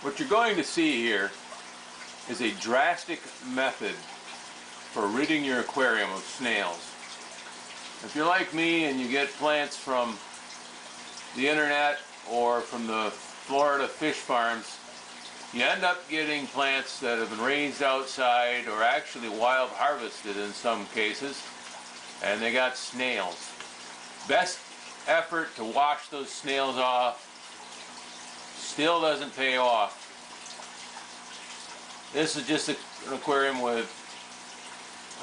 What you're going to see here is a drastic method for ridding your aquarium of snails. If you're like me and you get plants from the internet or from the Florida fish farms, you end up getting plants that have been raised outside or actually wild harvested in some cases, and they got snails. Best effort to wash those snails off still doesn't pay off. This is just an aquarium with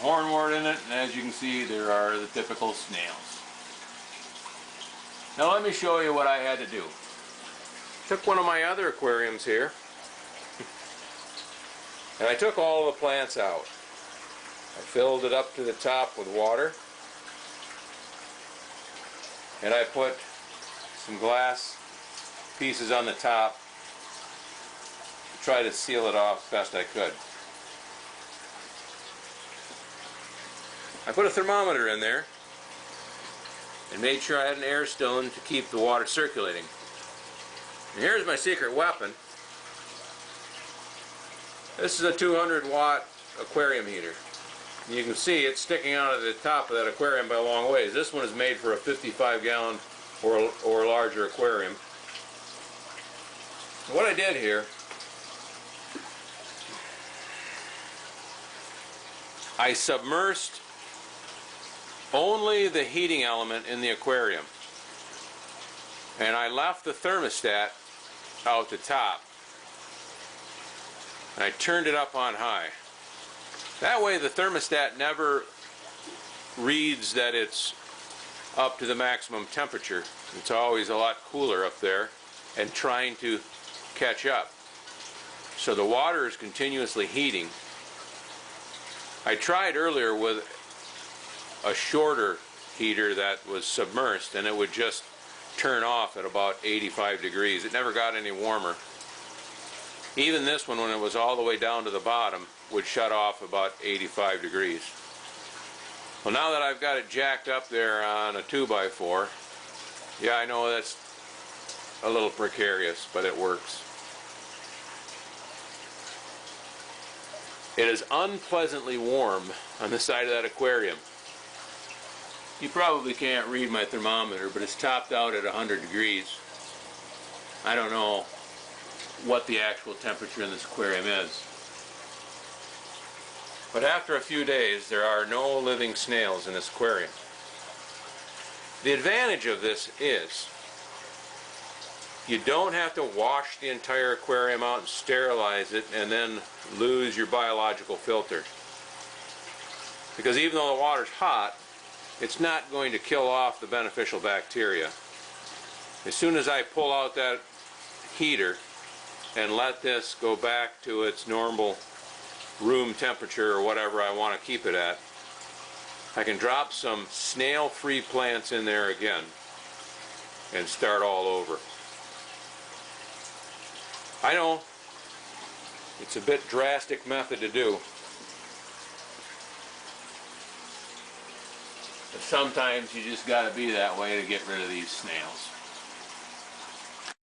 hornwort in it, and as you can see, there are the typical snails. Now let me show you what I had to do. Took one of my other aquariums here, and I took all the plants out. I filled it up to the top with water, and I put some glass pieces on the top to try to seal it off best I could. I put a thermometer in there and made sure I had an air stone to keep the water circulating. And here's my secret weapon. This is a 200-watt aquarium heater. You can see it's sticking out of the top of that aquarium by a long ways. This one is made for a 55-gallon or larger aquarium. What I did here, I submersed only the heating element in the aquarium, and I left the thermostat out the top, and I turned it up on high. That way the thermostat never reads that it's up to the maximum temperature. It's always a lot cooler up there and trying to catch up. So the water is continuously heating. I tried earlier with a shorter heater that was submersed, and it would just turn off at about 85 degrees. It never got any warmer. Even this one, when it was all the way down to the bottom, would shut off about 85 degrees. Well, now that I've got it jacked up there on a 2x4, yeah, I know that's a little precarious, but it works. It is unpleasantly warm on the side of that aquarium. You probably can't read my thermometer, but it's topped out at 100 degrees. I don't know what the actual temperature in this aquarium is. But after a few days, there are no living snails in this aquarium. The advantage of this is you don't have to wash the entire aquarium out and sterilize it and then lose your biological filter. Because even though the water's hot, it's not going to kill off the beneficial bacteria. As soon as I pull out that heater and let this go back to its normal room temperature or whatever I want to keep it at, I can drop some snail-free plants in there again and start all over. I know it's a bit drastic method to do, but sometimes you just got to be that way to get rid of these snails.